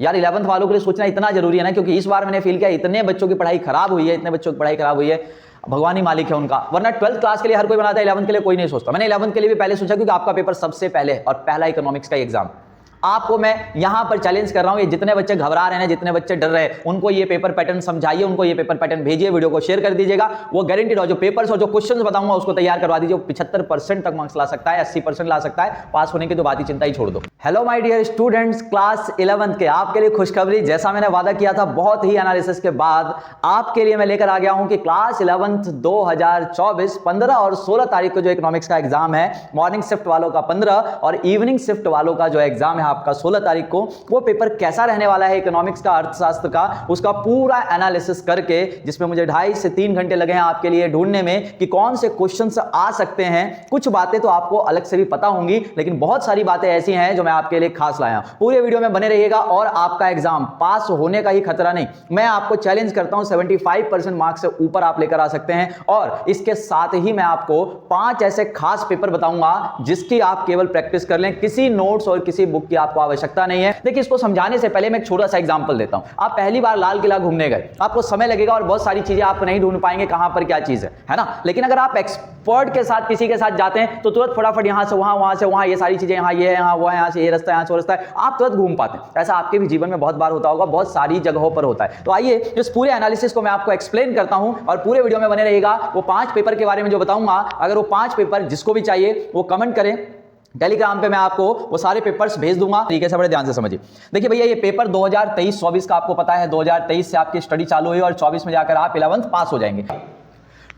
यार 11th वालों के लिए सोचना इतना जरूरी है ना, क्योंकि इस बार मैंने फील किया इतने बच्चों की पढ़ाई खराब हुई है, इतने बच्चों की पढ़ाई खराब हुई है, भगवान ही मालिक है उनका। वरना 12th क्लास के लिए हर कोई बनाता है, 11th के लिए कोई नहीं सोचता। मैंने 11th के लिए भी पहले सोचा, क्योंकि आपका पेपर सबसे पहले और पहला इकोनॉमिक्स का एग्जाम। आपको मैं यहां पर चैलेंज कर रहा हूं, ये जितने बच्चे घबरा रहे हैं, जितने बच्चे डर रहे हैं, उनको ये पेपर पैटर्न समझाइए, उनको ये पेपर पैटर्न भेजिए, वीडियो को शेयर कर दीजिएगा। वो गारंटीड हो, जो पेपर्स और जो क्वेश्चंस बताऊंगा उसको तैयार करवा दीजिए। 75% तक मार्क्स ला सकता है, 80% ला सकता है। पास होने की तो बात ही चिंता ही छोड़ दो। Hello my dear students, class 11th के आपके लिए खुशखबरी। जैसा मैंने वादा किया था, बहुत ही एनालिसिस के बाद आपके लिए मैं लेकर आ गया हूं कि क्लास 11th 2024 15 और 16 तारीख को जो इकोनॉमिक्स का एग्जाम है, मॉर्निंग शिफ्ट वालों का 15 और इवनिंग शिफ्ट वालों का जो एग्जाम है आपका 16 तारीख को, वो पेपर कैसा रहने वाला है इकोनॉमिक्स का, अर्थशास्त्र का, उसका पूरा एनालिसिस करके, जिसमें मुझे 2.5 से 3 घंटे लगे हैं आपके लिए ढूंढने में कि कौन से क्वेश्चंस आ सकते हैं। कुछ बातें तो आपको अलग से भी पता होंगी, लेकिन बहुत सारी बातें ऐसी हैं जो मैं आपके लिए खास लाया हूं। पूरे वीडियो में बने रहिएगा और आपका एग्जाम पास होने का ही खतरा नहीं, मैं आपको चैलेंज करता हूं 75% मार्क्स से ऊपर आप लेकर आ सकते हैं। और इसके साथ ही मैं आपको 5 ऐसे खास पेपर बताऊंगा जिसकी आप केवल प्रैक्टिस कर लें, किसी नोट्स और किसी बुक की आपको आवश्यकता नहीं है। देखिए, इसको समझाने से पहले मैं एक छोटा सा एग्जांपल देता हूं। आप पहली बार लाल किला घूमने गए, आपको समय लगेगा और बहुत सारी चीजें आप नहीं ढूंढ पाएंगे कहां पर क्या चीज है ना। लेकिन अगर आप एक्सपर्ट के साथ, किसी के साथ जाते हैं तो तुरंत फटाफट यहां से वहां, वहां से वहां, ये सारी चीजें यहां ये है, यहां वो है, यहां से ये रास्ता, यहां से वो रास्ता है, आप तुरंत घूम पाते हैं। ऐसा आपके भी जीवन में बहुत बार होता होगा, बहुत सारी जगहों पर होता है। तो आइए इस पूरे एनालिसिस को मैं आपको एक्सप्लेन करता हूं और पूरे वीडियो में बने रहिएगा। वो 5 पेपर के बारे में जो बताऊंगा, अगर वो 5 पेपर जिसको भी चाहिए वो कमेंट करें, टेलीग्राम पे मैं आपको वो सारे पेपर्स भेज दूंगा। तरीके से बड़े ध्यान से समझिए। देखिए भैया, ये पेपर 2023-24 का आपको पता है, 2023 से आपकी स्टडी चालू हुई और 24 में जाकर आप 11th पास हो जाएंगे।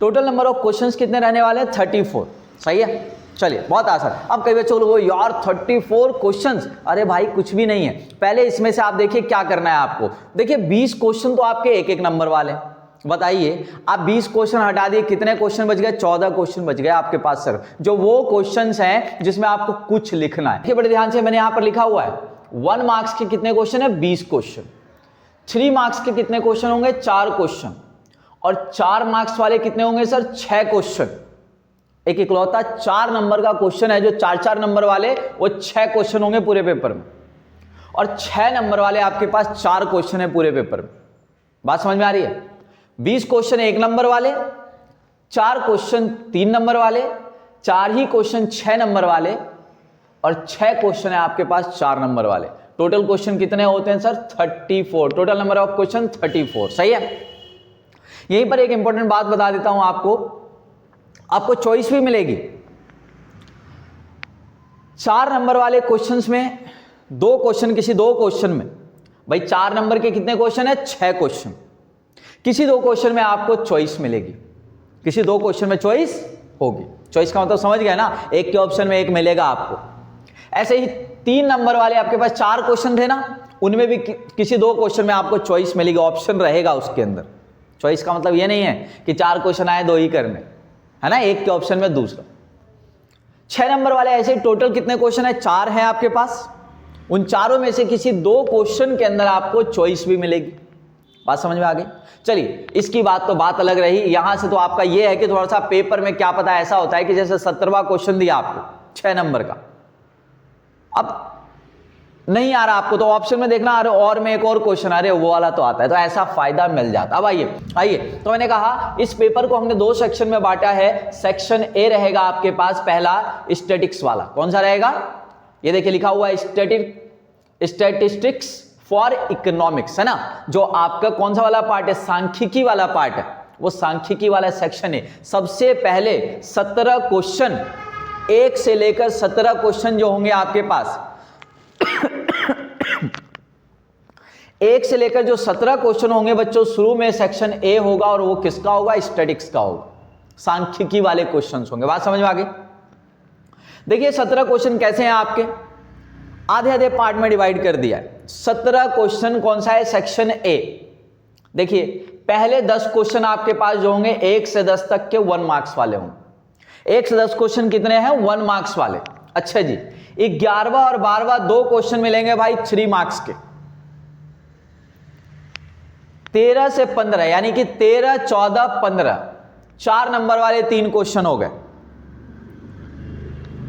टोटल नंबर ऑफ क्वेश्चंस कितने रहने वाले हैं? 34। सही है, चलिए बहुत आसान। अब कई बच्चे लोग यार 34 क्वेश्चंस, अरे भाई कुछ भी नहीं है। पहले इसमें से आप देखिए क्या करना है आपको। देखिए 20 क्वेश्चन तो आपके एक एक नंबर वाले। बताइए, आप 20 क्वेश्चन हटा दिए, कितने क्वेश्चन बच गए? 14 क्वेश्चन बच गए आपके पास सर, जो वो क्वेश्चंस हैं जिसमें आपको कुछ लिखना है। देखिए बड़े ध्यान से, मैंने यहां पर लिखा हुआ है 1 मार्क्स के कितने क्वेश्चन है? 20 क्वेश्चन। 3 मार्क्स के कितने क्वेश्चन होंगे? 4 क्वेश्चन। और 4 मार्क्स वाले कितने होंगे सर? 6 क्वेश्चन। एक इकलौता 4 नंबर का क्वेश्चन है जो 4-4 नंबर वाले, वो 6 क्वेश्चन होंगे पूरे पेपर में। और 6 नंबर वाले आपके पास 4 क्वेश्चन है पूरे पेपर में। बात समझ में आ रही है? 20 क्वेश्चन 1 नंबर वाले, 4 क्वेश्चन 3 नंबर वाले, 4 ही क्वेश्चन 6 नंबर वाले, और 6 क्वेश्चन है आपके पास 4 नंबर वाले। टोटल क्वेश्चन कितने होते हैं sir? 34। Total number of question 34। सही है। यहीं पर एक इंपॉर्टेंट बात बता देता हूं आपको चॉइस भी मिलेगी। 4 नंबर वाले क्वेश्चंस में 2 क्वेश्चन, किसी 2 क्वेश्चन में, भाई 4 नंबर के कितने क्वेश्चन है? 6 क्वेश्चन। किसी 2 क्वेश्चन में आपको चॉइस मिलेगी, किसी 2 क्वेश्चन में चॉइस होगी। चॉइस का मतलब समझ गए ना, एक के ऑप्शन में एक मिलेगा आपको। ऐसे ही 3 नंबर वाले आपके पास 4 क्वेश्चन थे ना, उनमें भी किसी 2 क्वेश्चन में आपको चॉइस मिलेगी, ऑप्शन रहेगा उसके अंदर। चॉइस का मतलब यह नहीं है कि 4 क्वेश्चन आए 2 ही करने, है ना, एक के ऑप्शन में दूसरा। 6 नंबर वाले ऐसे ही टोटल कितने क्वेश्चन है? 4 है आपके पास। उन चारों में से किसी 2 क्वेश्चन के अंदर आपको चॉइस भी मिलेगी। बात समझ में आ गई? चलिए, इसकी बात तो बात अलग रही। यहां से तो आपका यह है कि थोड़ा सा पेपर में क्या पता ऐसा होता है कि जैसे 17वां क्वेश्चन दिया आपको 6 नंबर का, अब नहीं आ रहा आपको तो ऑप्शन में देखना, अरे और में एक और क्वेश्चन आ रहे वो वाला तो आता है, तो ऐसा फायदा मिल जाता। अब आइए तो मैंने कहा इस पेपर को हमने 2 सेक्शन में बांटा है। सेक्शन ए रहेगा आपके पास पहला, स्टैटिक्स वाला। कौन सा रहेगा? ये देखिए लिखा हुआ है स्टैटिस्टिक्स फॉर इकोनॉमिक्स, है ना। जो आपका कौन सा वाला पार्ट है? सांख्यिकी वाला पार्ट है, वो सांख्यिकी वाला सेक्शन है। सबसे पहले 17 क्वेश्चन, 1 से लेकर 17 क्वेश्चन जो होंगे आपके पास 1 से लेकर जो 17 क्वेश्चन होंगे बच्चों, शुरू में सेक्शन ए होगा और वो किसका होगा? स्टैटिक्स का होगा, सांख्यिकी वाले क्वेश्चंस होंगे। बात समझ में आ गई? देखिए 17 क्वेश्चन कैसे हैं आपके, आधे आधे पार्ट में डिवाइड कर दिया है। 17 क्वेश्चन कौन सा है? Section A. देखिए पहले 10 क्वेश्चन आपके पास जो होंगे 1 से 10 तक के 1 मार्क्स वाले होंगे। 1 से 10 क्वेश्चन कितने हैं? 1 मार्क्स वाले। अच्छा जी, 11वां और 12वां 2 क्वेश्चन मिलेंगे भाई 3 मार्क्स के। 13 से 15 यानी कि 13, 14, 15 4 नंबर वाले 3 क्वेश्चन हो गए,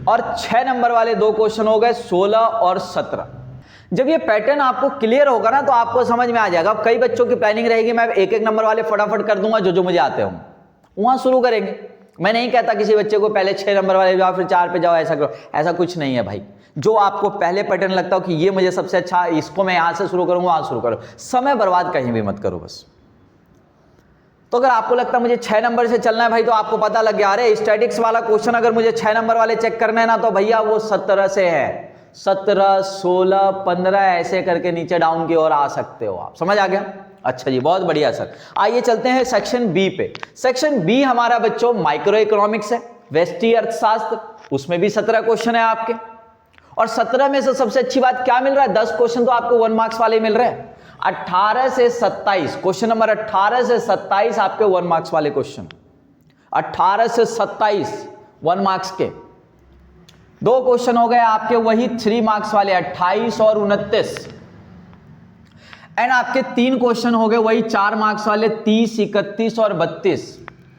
और 6 नंबर वाले 2 क्वेश्चन हो गए 16 और 17। जब ये पैटर्न आपको क्लियर होगा ना तो आपको समझ में आ जाएगा। अब कई बच्चों की प्लानिंग रहेगी मैं एक एक नंबर वाले फटाफट कर दूंगा जो मुझे आते हों, वहां शुरू करेंगे। मैं नहीं कहता किसी बच्चे को पहले 6 नंबर वाले जाओ फिर 4 पे जाओ, ऐसा करो, ऐसा कुछ नहीं है भाई। जो आपको पहले पैटर्न लगता हो कि ये मुझे सबसे अच्छा, इसको मैं यहां से शुरू करूंगा, वहां शुरू करो, समय बर्बाद कहीं भी मत करो बस। तो अगर आपको लगता है मुझे 6 नंबर से चलना है भाई, तो आपको पता लग गया अरे स्टैटिक्स वाला क्वेश्चन अगर मुझे 6 नंबर वाले चेक करना है ना, तो भैया वो 17 से है, 17, 16, 15 ऐसे करके नीचे डाउन की ओर आ सकते हो आप। समझ आ गया? अच्छा जी, बहुत बढ़िया सर। आइए चलते हैं सेक्शन बी पे। सेक्शन बी हमारा बच्चों माइक्रो इकोनॉमिक्स है, व्यष्टि अर्थशास्त्र, उसमें भी 17 क्वेश्चन है आपके। और 17 में से सबसे अच्छी बात क्या मिल रहा है, 10 क्वेश्चन तो आपको 1 मार्क्स वाले मिल रहे हैं। 18 से 27 क्वेश्चन नंबर 18 से 27 आपके 1 मार्क्स वाले क्वेश्चन, 18 से 27 1 मार्क्स के। 2 क्वेश्चन हो गए आपके वही 3 मार्क्स वाले, 28 और 29। एंड आपके 3 क्वेश्चन हो गए वही 4 मार्क्स वाले, 30, 31 और 32।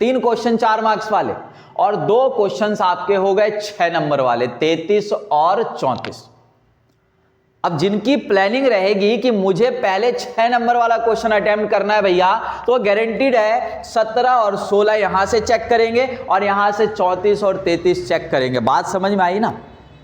3 क्वेश्चन 4 मार्क्स वाले, और 2 क्वेश्चंस आपके हो गए 6 नंबर वाले, 33 और 34। अब जिनकी प्लानिंग रहेगी कि मुझे पहले 6 नंबर वाला क्वेश्चन अटेम्प्ट करना है भैया, तो गारंटीड है 17 और 16 यहां से चेक करेंगे और यहां से 34 और 33 चेक करेंगे। बात समझ में आई ना?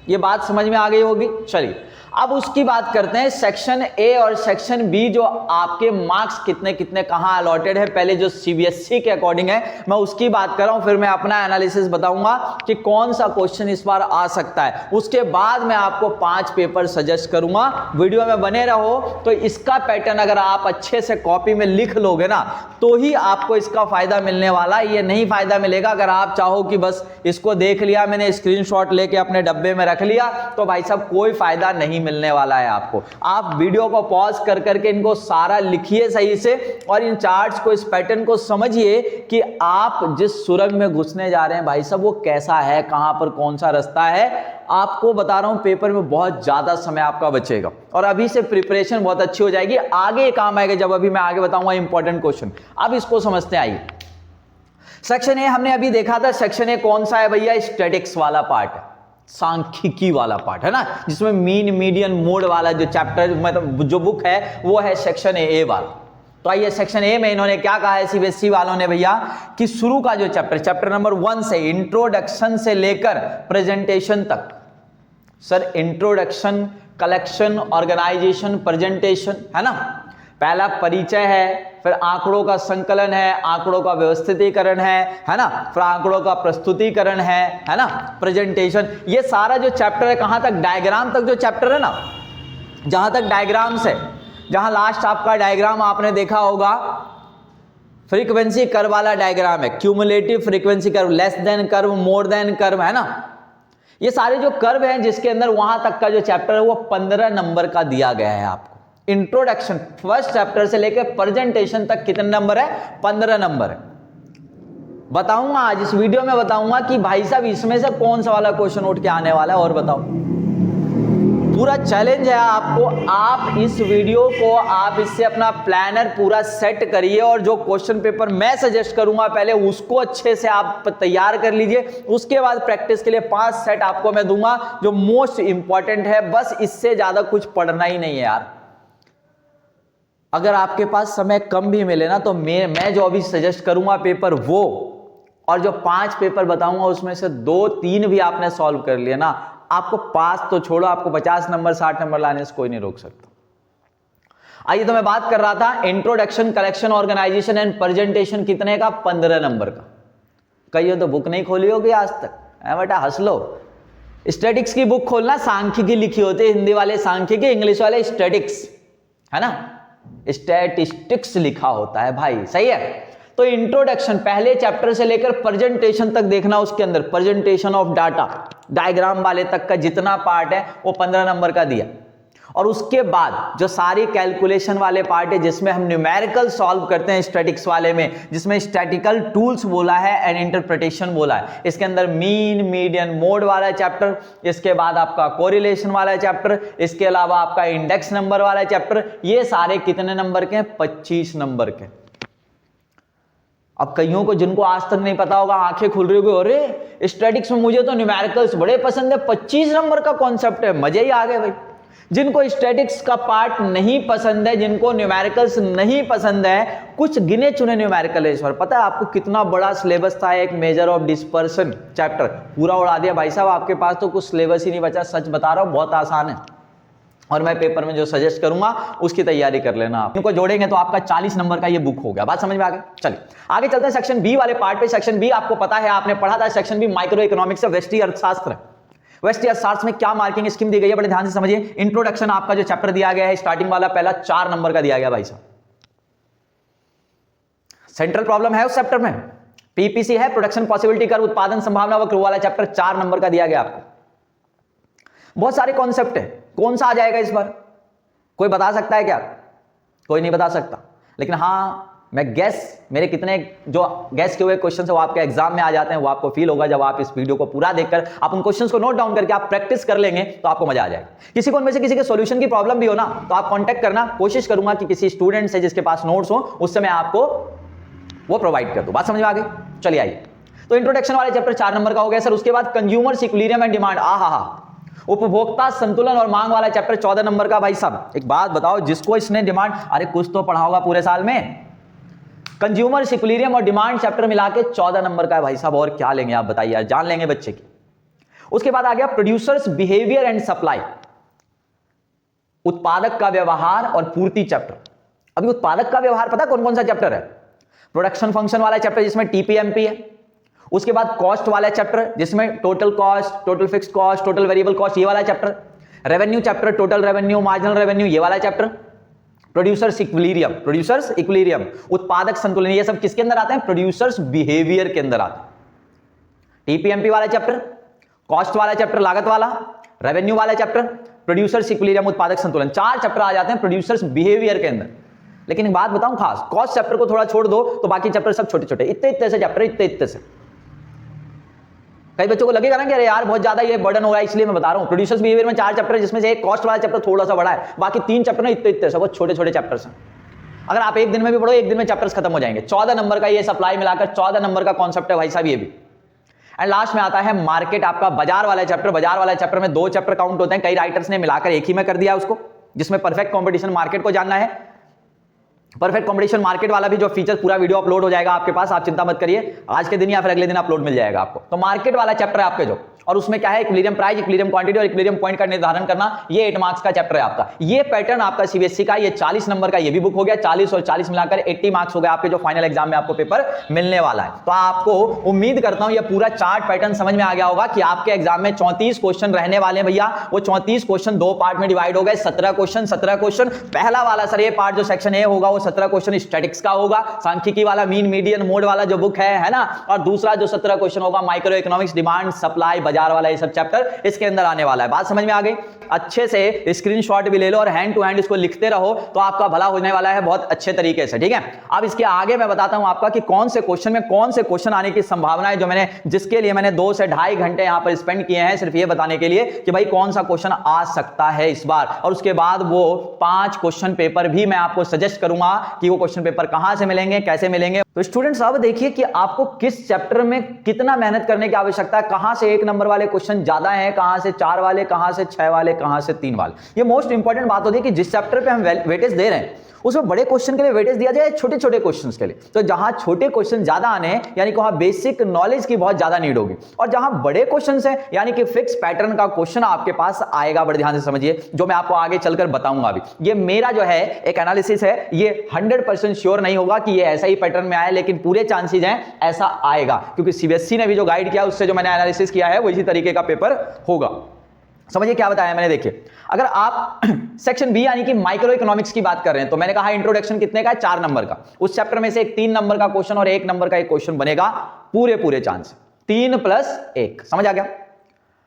ये बात समझ में आ गई होगी। चलिए अब उसकी बात करते हैं सेक्शन ए और सेक्शन बी, जो आपके मार्क्स कितने कितने कहां अलॉटेड है। पहले जो सीबीएसई के अकॉर्डिंग है मैं उसकी बात कर रहा हूं, फिर मैं अपना एनालिसिस बताऊंगा कि कौन सा क्वेश्चन इस बार आ सकता है। उसके बाद मैं आपको 5 पेपर सजेस्ट करूंगा, वीडियो में बने रहो। तो इसका पैटर्न अगर आप अच्छे से कॉपी में लिख लोगे ना, तो ही आपको इसका फायदा मिलने वाला। ये नहीं फायदा मिलेगा अगर आप चाहो कि बस इसको देख लिया मैंने, स्क्रीनशॉट लेके अपने डब्बे में रख लिया, तो भाई साहब कोई फायदा नहीं मिलने वाला है आपको। आप वीडियो को पॉज कर करके इनको सारा लिखिए सही से, और इन चार्ट्स को, इस पैटर्न को समझिए कि आप जिस सुरंग में घुसने जा रहे हैं भाई साहब वो कैसा है, कहां पर कौन सा रास्ता है। आपको बता रहा हूं पेपर में बहुत ज्यादा समय आपका बचेगा और अभी से प्रिपरेशन बहुत अच्छी हो जाएगी, आगे काम आएगा जब अभी मैं आगे बताऊंगा इंपॉर्टेंट क्वेश्चन। अब इसको समझते आइए। सेक्शन ए हमने अभी देखा था। सेक्शन ए कौन सा है भैया? स्टैटिक्स वाला पार्ट है, सांख्यिकी वाला पार्ट है ना, जिसमें मीन मीडियन मोड वाला जो चैप्टर मतलब जो बुक है वो है सेक्शन ए वाला। तो आइए सेक्शन ए में इन्होंने क्या कहा है सीबीएसई वालों ने भैया, कि शुरू का जो चैप्टर नंबर 1 से इंट्रोडक्शन से लेकर प्रेजेंटेशन तक। Sir introduction, collection, organisation, presentation है ना। पहला परिचय है, फिर आंकड़ों का संकलन है, आंकड़ों का व्यवस्थितीकरण है ना, फिर आंकड़ों का प्रस्तुतिकरण है ना, प्रेजेंटेशन। ये सारा जो चैप्टर है कहां तक? डायग्राम तक जो चैप्टर है ना, जहां तक डायग्राम से, जहां लास्ट आपका डायग्राम आपने देखा होगा फ्रीक्वेंसी कर्व वाला डायग्राम है, cumulative frequency curve, less than curve, more than curve है ना। ये सारे जो कर्व हैं जिसके अंदर वहां तक का जो चैप्टर है वो 15 नंबर का दिया गया है आपको। इंट्रोडक्शन फर्स्ट चैप्टर से लेकर प्रेजेंटेशन तक कितने नंबर है? 15 नंबर है। बताऊंगा आज इस वीडियो में, बताऊंगा कि भाई साहब इसमें से कौन सा वाला क्वेश्चन उठ के आने वाला है, और बताओ। पूरा चैलेंज है आपको। आप इस वीडियो को, आप इससे अपना प्लानर पूरा सेट करिए, और जो क्वेश्चन पेपर मैं सजेस्ट करूंगा पहले उसको अच्छे से आप तैयार कर लीजिए। उसके बाद प्रैक्टिस के लिए 5 सेट आपको मैं दूंगा जो मोस्ट इंपॉर्टेंट है। बस इससे ज्यादा कुछ पढ़ना ही नहीं है यार। अगर आपके पास समय कम भी मिले ना, तो मैं जो अभी सजेस्ट करूंगा पेपर वो, और जो 5 पेपर बताऊंगा उसमें से 2-3 भी आपने सॉल्व कर लिया ना, आपको पास तो छोड़ो, आपको 50 नंबर 60 नंबर लाने से कोई नहीं रोक सकता। आइए, तो मैं बात कर रहा था introduction, collection, organisation and presentation कितने का? 15 नंबर का। कहिए तो बुक नहीं खोली होगी आज तक, है बेटा, हंस लो। स्टैटिक्स की बुक खोलना, सांख्यिकी लिखी होती है, हिंदी वाले सांख्यिकी, इंग्लिश वाले स्टैटिक्स, है ना, स्टैटिस्टिक्स लिखा होता है भाई, सही है। तो इंट्रोडक्शन पहले चैप्टर से लेकर प्रेजेंटेशन तक देखना, उसके अंदर प्रेजेंटेशन ऑफ डाटा, डायग्राम वाले तक का जितना पार्ट है वो 15 नंबर का दिया। और उसके बाद जो सारी कैलकुलेशन वाले पार्ट है जिसमें हम न्यूमेरिकल सॉल्व करते हैं स्टैटिक्स वाले में, जिसमें स्टैटिकल टूल्स बोला है एंड इंटरप्रिटेशन बोला है, इसके अंदर मीन मीडियन मोड वाला चैप्टर, इसके बाद आपका कोरिलेशन वाला चैप्टर, इसके अलावा आपका इंडेक्स नंबर वाला चैप्टर, ये सारे कितने नंबर के हैं? 25 नंबर के। अब कईयों को जिनको आज तक नहीं पता होगा, आंखें खुल रही होगी, अरे स्टैटिक्स में मुझे तो न्यूमेरिकल्स बड़े पसंद है, 25 नंबर का कॉन्सेप्ट है, मजे ही आ गए भाई। जिनको स्टैटिक्स का पार्ट नहीं पसंद है, जिनको न्यूमेरिकल्स नहीं पसंद है, कुछ गिने चुने न्यूमेरिकल है इस बार। पता है आपको कितना बड़ा सिलेबस था, एक मेजर ऑफ डिस्पर्सन चैप्टर पूरा उड़ा दिया भाई साहब। आपके पास तो कुछ सिलेबस ही नहीं बचा, सच बता रहा हूं, बहुत आसान है। और मैं पेपर में जो सजेस्ट करूंगा उसकी तैयारी कर लेना। आप इनको जोड़ेंगे तो आपका 40 नंबर का ये बुक हो गया। बात समझ में आ गई? चलिए आगे चलते हैं सेक्शन बी वाले पार्ट पे। सेक्शन बी आपको पता है, आपने पढ़ा था सेक्शन बी माइक्रो इकोनॉमिक्स, व्यष्टि अर्थशास्त्र। व्यष्टि अर्थशास्त्र में क्या मार्किंग स्कीम दी गई है, बड़े ध्यान से समझिए। इंट्रोडक्शन आपका जो चैप्टर दिया गया है स्टार्टिंग वाला, पहला 4 नंबर का दिया गया भाई साहब। सेंट्रल प्रॉब्लम है उस चैप्टर में, पीपीसी है, प्रोडक्शन पॉसिबिलिटी कर्व, उत्पादन संभावना वक्र वाला चैप्टर 4 नंबर का दिया गया आपको। बहुत सारे कॉन्सेप्ट है, कौन सा आ जाएगा इस बार कोई बता सकता है क्या? कोई नहीं बता सकता, लेकिन हाँ मैं मेरे कितने जो गैस के हुए क्वेश्चन है वो आपके एग्जाम में आ जाते हैं, वो आपको फील होगा जब आप इस वीडियो को पूरा देखकर आप उन क्वेश्चंस को नोट डाउन करके आप प्रैक्टिस कर लेंगे तो आपको मजा आ जाएगा। किसी को उनमें से किसी के सॉल्यूशन की प्रॉब्लम भी हो ना तो आप कांटेक्ट करना, कोशिश करूंगा कि किसी स्टूडेंट से जिसके पास नोट्स हो उससे मैं आपको वो प्रोवाइड कर दूं। बात समझ में आ गई? चलिए आइए, तो इंट्रोडक्शन वाले चैप्टर 4 नंबर का हो गया सर। उसके बाद कंज्यूमर इक्विलिब्रियम एंड डिमांड, उपभोक्ता संतुलन और मांग वाला चैप्टर 14 नंबर का। भाई साहब एक बात बताओ, जिसको इसने डिमांड, अरे कुछ तो पढ़ा होगा पूरे साल में। कंज्यूमर इक्विलिब्रियम और डिमांड चैप्टर मिला के 14 नंबर का है भाई साहब। और क्या लेंगे आप बताइए यार, जान लेंगे बच्चे की। उसके बाद आ गया प्रोड्यूसर्स बिहेवियर एंड सप्लाई, उत्पादक का व्यवहार और पूर्ति चैप्टर। अभी उत्पादक का व्यवहार पता कौन कौन सा चैप्टर है? प्रोडक्शन फंक्शन वाला चैप्टर जिसमें टीपीएमपी है। उसके बाद कॉस्ट वाला चैप्टर जिसमें total cost, total fixed cost, total variable cost, ये वाला chapter. Revenue chapter, total revenue, marginal revenue, ये वाला चैप्टर। प्रोड्यूसर्स इक्विलिब्रियम, उत्पादक संतुलन, ये सब किसके अंदर आते हैं? प्रोड्यूसर्स बिहेवियर के अंदर आते हैं। टीपीएमपी वाला चैप्टर, कॉस्ट वाला चैप्टर लागत वाला, रेवेन्यू वाला चैप्टर, प्रोड्यूसर्स इक्विलिब्रियम, उत्पादक संतुलन, 4 चैप्टर आ जाते हैं प्रोड्यूसर्स बिहेवियर के अंदर। लेकिन एक बात बताऊं खास, कॉस्ट चैप्टर को थोड़ा छोड़ दो तो बाकी चैप्टर सब छोटे छोटे, इतने से चैप्टर, इतने से। कई बच्चों को लगेगा ना कि अरे यार बहुत ज्यादा ये बर्डन हो रहा है, इसलिए मैं बता रहा हूं। प्रोड्यूसर्स बिहेवियर में 4 चैप्टर है जिसमें से एक कॉस्ट वाला चैप्टर थोड़ा सा बड़ा है, बाकी 3 चैप्टर ना इतने से, बहुत छोटे छोटे चैप्टर्स हैं। अगर आप एक दिन में भी पढ़ो, एक दिन में चैप्टर्स खत्म हो जाएंगे। 14 नंबर का ये सप्लाई मिलाकर 14 नंबर का कॉन्सेप्ट है भाई साहब ये भी। एंड लास्ट में आता है मार्केट, आपका बाजार वाला चैप्टर। बाजार वाला चैप्टर में 2 चैप्टर काउंट होते हैं, कई राइटर्स ने मिलाकर एक ही में कर दिया उसको, जिसमें परफेक्ट कॉम्पिटिशन मार्केट को जानना है। परफेक्ट कॉम्पिटिशन मार्केट वाला भी जो फीचर पूरा वीडियो अपलोड हो जाएगा आपके पास, आप चिंता मत करिए, आज के दिन या फिर अगले दिन अपलोड मिल जाएगा आपको। तो मार्केट वाला चैप्टर है आपके जो, और उसमें क्या है? इक्विलिब्रियम प्राइस, इक्विलिब्रियम क्वांटिटी और इक्विलिब्रियम पॉइंट का निर्धारण करना। ये 8 मार्क्स का चैप्टर है आपका। ये पैटर्न आपका सीबीएसई का, ये 40 नंबर का ये भी बुक हो गया। 40 और 40 मिलाकर 80 मार्क्स हो गए आपके जो फाइनल एग्जाम में आपको पेपर मिलने वाला है। तो आपको उम्मीद करता हूं ये पूरा चार्ट पैटर्न समझ में आ गया होगा कि आपके एग्जाम में 34 क्वेश्चन रहने वाले हैं भैया। वो 34 क्वेश्चन 2 पार्ट में डिवाइड हो गए, 17 क्वेश्चन। पहला वाला सर ये पार्ट जो सेक्शन ए होगा वो 17 क्वेश्चन स्टैटिक्स का होगा, सांख्यिकी वाला, मीन मीडियन मोड वाला जो बुक है ना। और दूसरा जो 17 क्वेश्चन होगा माइक्रो इकोनॉमिक्स, डिमांड, सप्लाई, बाजार वाला, ये सब चैप्टर इसके अंदर आने वाला है। बात समझ में आ गई? अच्छे से स्क्रीनशॉट भी ले लो और हैंड टू हैंड इसको लिखते रहो तो आपका भला होने वाला है बहुत अच्छे तरीके से, ठीक है। अब इसके आगे मैं बताता हूं आपका कि कौन से क्वेश्चन में कौन से क्वेश्चन आने की संभावना है, जो जिसके लिए मैंने 2 से 2.5 घंटे यहां पर स्पेंड किए हैं सिर्फ ये बताने के लिए कि भाई कौन सा क्वेश्चन आ सकता है इस बार। और उसके बाद वो 5 क्वेश्चन पेपर भी मैं आपको सजेस्ट करूंगा कि वो क्वेश्चन पेपर कहां से मिलेंगे, कैसे मिलेंगे। तो स्टूडेंट्स अब देखिए कि आपको किस चैप्टर में कितना मेहनत करने की आवश्यकता है, कहां से 1 नंबर वाले क्वेश्चन ज्यादा है, कहां से 4 वाले, कहां से 6 वाले, कहां से 3 वाले। ये मोस्ट इंपॉर्टेंट बात होती है कि जिस चैप्टर पे हम वेटेज दे रहे हैं उसमें बड़े क्वेश्चन के लिए वेटेज दिया जाए, छोटे छोटे क्वेश्चंस के लिए। तो जहां छोटे क्वेश्चन ज्यादा आने हैं यानी कि वहां बेसिक नॉलेज की बहुत ज्यादा नीड होगी, और जहां बड़े क्वेश्चंस हैं यानी कि फिक्स पैटर्न का क्वेश्चन आपके पास आएगा। बड़े ध्यान से समझिए, जो मैं आपको आगे चलकर बताऊंगा। अभी ये मेरा जो है एक एनालिसिस है, ये 100% श्योर नहीं होगा कि ये ऐसा ही पैटर्न में आए, लेकिन पूरे चांसेस हैं ऐसा आएगा, क्योंकि सीबीएसई ने भी जो गाइड किया उससे जो मैंने एनालिसिस किया है वो इसी तरीके का पेपर होगा। समझिए क्या बताया मैंने। देखिए अगर आप सेक्शन बी यानी कि माइक्रो इकोनॉमिक्स की बात कर रहे हैं तो मैंने कहा इंट्रोडक्शन कितने का है? 4 नंबर का। उस चैप्टर में से एक 3 नंबर का क्वेश्चन और 1 नंबर का एक क्वेश्चन बनेगा, पूरे चांस 3 + 1। समझ आ गया?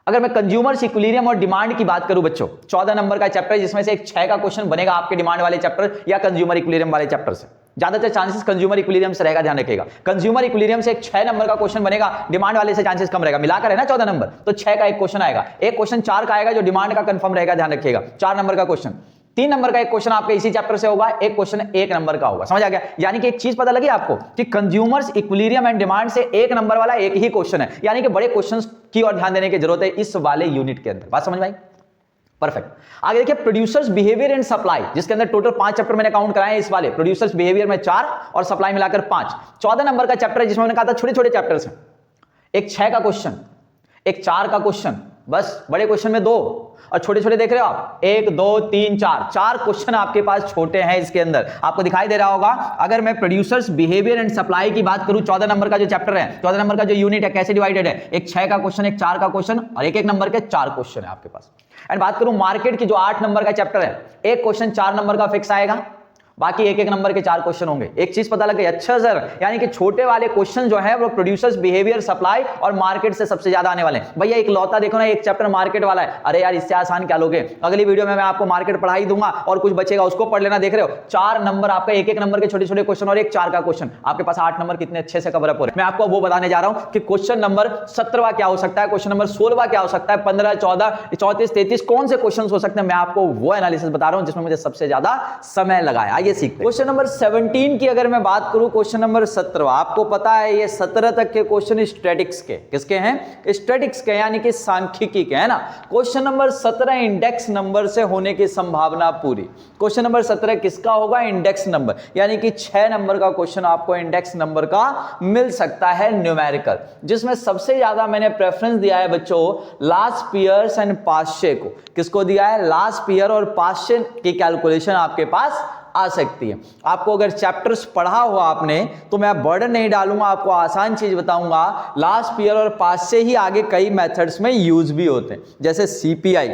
अगर मैं कंज्यूमर इक्विलिब्रियम और डिमांड की बात करूं बच्चों, 14 नंबर का चैप्टर जिसमें से एक 6 का क्वेश्चन बनेगा आपके डिमांड वाले चैप्टर या कंज्यूमर इक्विलिब्रियम वाले चैप्टर से। ज्यादातर चांसेस कंज्यूमर इक्विलिब्रियम से रहेगा, ध्यान रखिएगा। कंज्यूमर इक्विलिब्रियम से एक 6 नंबर का क्वेश्चन बनेगा, डिमांड वाले से चांसेस कम रहेगा। मिलाकर है ना 14 नंबर, तो 6 का एक क्वेश्चन आएगा। एक क्वेश्चन 4 का आएगा जो डिमांड का कंफर्म रहेगा, ध्यान रखिएगा। 4 नंबर का क्वेश्चन। 3 नंबर का एक क्वेश्चन आपके इसी चैप्टर से होगा, एक क्वेश्चन 1 नंबर का होगा। समझ आ गया? यानी कि एक चीज पता लगी आपको कि कंज्यूमर्स इक्विलिब्रियम एंड डिमांड से 1 नंबर वाला एक ही क्वेश्चन है, यानी कि बड़े क्वेश्चंस की और ध्यान देने की जरूरत है इस वाले यूनिट के अंदर। बात समझ में आई? परफेक्ट। आगे देखिए प्रोड्यूसर्स बिहेवियर एंड सप्लाई, जिसके अंदर टोटल 5 चैप्टर मैंने काउंट कराए हैं इस वाले। प्रोड्यूसर्स बिहेवियर में 4 और सप्लाई मिलाकर 5, 14 नंबर का चैप्टर है, जिसमें मैंने कहा था छोटे छोटे चैप्टर्स हैं। एक 6 का क्वेश्चन, एक 4 का क्वेश्चन, बस बड़े क्वेश्चन में 2 और छोटे छोटे देख रहे हो आप 1 2 3 4 क्वेश्चन आपके पास छोटे हैं इसके अंदर। आपको दिखाई दे रहा होगा। अगर मैं प्रोड्यूसर्स बिहेवियर एंड सप्लाई की बात करूं, 14 नंबर का जो चैप्टर है, 14 नंबर का जो यूनिट है, कैसे डिवाइडेड है, एक 6 का क्वेश्चन, एक 4 का क्वेश्चन और एक नंबर के 4 क्वेश्चन है आपके पास। एंड बात करूं मार्केट की, जो 8 नंबर का चैप्टर है, एक क्वेश्चन 4 नंबर का फिक्स आएगा, बाकी एक नंबर के 4 क्वेश्चन होंगे। एक चीज पता लग गई, अच्छा सर, यानी कि छोटे वाले क्वेश्चन जो है वो प्रोड्यूसर्स बिहेवियर सप्लाई और मार्केट से सबसे ज्यादा आने वाले हैं। भैया एक लौता देखो ना, एक चैप्टर मार्केट वाला है, अरे यार इससे आसान क्या लोगे, अगली वीडियो में मैं आपको मार्केट पढ़ा ही दूंगा और कुछ बचेगा उसको पढ़ लेना। देख रहे हो 4 नंबर आपका, एक नंबर के छोटे छोटे क्वेश्चन और एक 4 का क्वेश्चन, आपके पास 8 नंबर कितने अच्छे से कवर अप हो रहे हैं। मैं आपको वो बताने जा रहा हूं कि क्वेश्चन नंबर 17वां क्या हो सकता है, क्वेश्चन नंबर 16वां क्या हो सकता है, 15 14 34 33 कौन से क्वेश्चन हो सकते हैं, मैं आपको वो एनालिसिस बता रहा हूं जिसमें मुझे सबसे ज्यादा समय लगा है। आइए सीखते हैं। क्वेश्चन नंबर 17 की अगर मैं बात करूं, क्वेश्चन नंबर 17, आपको पता है ये 17 तक के क्वेश्चन स्टैटिक्स के, किसके हैं, स्टैटिक्स के, यानी कि सांख्यिकी के, है ना। क्वेश्चन नंबर 17 इंडेक्स नंबर से होने की संभावना पूरी। क्वेश्चन नंबर 17 किसका होगा, इंडेक्स नंबर, यानी कि 6 नंबर का क्वेश्चन आपको इंडेक्स नंबर का मिल सकता है न्यूमेरिकल, जिसमें सबसे ज्यादा मैंने प्रेफरेंस दिया है बच्चों लास्ट पियर्स एंड पास्चे को। किसको दिया है, लास्ट पियर और पास्चे की कैलकुलेशन आपके पास आ सकती है। आपको अगर चैप्टर्स पढ़ा हुआ आपने तो मैं बर्डन नहीं डालूंगा, आपको आसान चीज बताऊंगा। लास्ट पीयर और पास से ही आगे कई मेथड्स में यूज भी होते हैं, जैसे सीपीआई,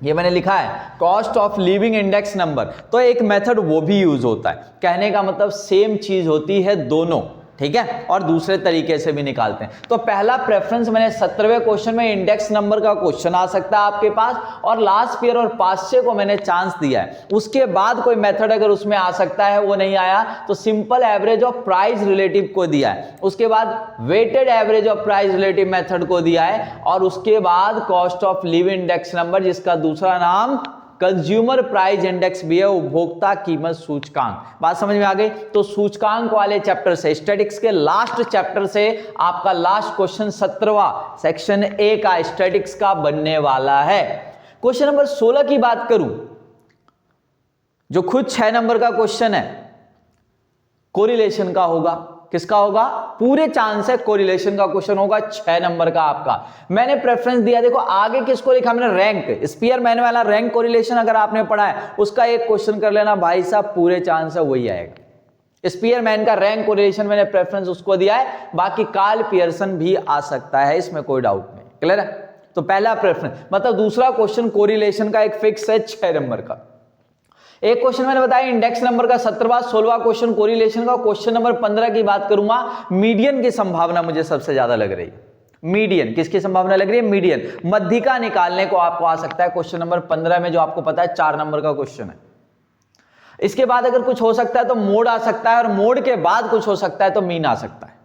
ये मैंने लिखा है cost of living index number, तो एक मेथड वो भी यूज होता है। कहने का मतलब सेम चीज होती है दोनों, ठीक है, और दूसरे तरीके से भी निकालते हैं। तो पहला प्रेफरेंस मैंने 17वें क्वेश्चन में इंडेक्स नंबर का क्वेश्चन आ सकता है आपके पास, और लास्ट पीयर और पास्चे को मैंने चांस दिया है। उसके बाद कोई मेथड अगर उसमें आ सकता है, वो नहीं आया तो simple average of price relative को दिया है, उसके बाद weighted average of price relative method को दिया है, और उसके बाद cost of living index number, जिसका दूसरा नाम कंज्यूमर प्राइस इंडेक्स भी है, उपभोक्ता कीमत सूचकांक। बात समझ में आ गई। तो सूचकांक वाले चैप्टर से, स्टैटिक्स के लास्ट चैप्टर से आपका लास्ट क्वेश्चन 17वां सेक्शन ए का स्टैटिक्स का बनने वाला है। क्वेश्चन नंबर 16 की बात करूं, जो खुद 6 नंबर का क्वेश्चन है, कोरिलेशन का होगा। किसका होगा, पूरे चांस है कोरिलेशन का क्वेश्चन होगा, 6 नंबर का आपका। मैंने प्रेफरेंस दिया, देखो आगे किसको लिखा मैंने, रैंक, स्पीयरमैन वाला रैंक कोरिलेशन अगर आपने पढ़ा है उसका एक क्वेश्चन कर लेना भाई साहब, पूरे चांस है वही आएगा। स्पीयरमैन का रैंक कोरिलेशन मैंने प्रेफरेंस उसको दिया है, बाकी कार्ल पियर्सन भी आ सकता है, इसमें कोई डाउट नहीं। क्लियर है। तो पहला प्रेफरेंस, मतलब दूसरा क्वेश्चन कोरिलेशन का एक फिक्स है 6 नंबर का। एक क्वेश्चन मैंने बताया इंडेक्स नंबर का 17वां, 16वां क्वेश्चन कोरिलेशन का। क्वेश्चन नंबर 15 की बात करूंगा, मीडियन की संभावना मुझे सबसे ज्यादा लग रही है। मीडियन किसकी संभावना लग रही है, मीडियन, मध्यिका निकालने को आपको आ सकता है क्वेश्चन नंबर 15 में, जो आपको पता है 4 नंबर का क्वेश्चन है। इसके बाद अगर कुछ हो सकता है तो मोड आ सकता है, और मोड के बाद कुछ हो सकता है तो मीन आ सकता है।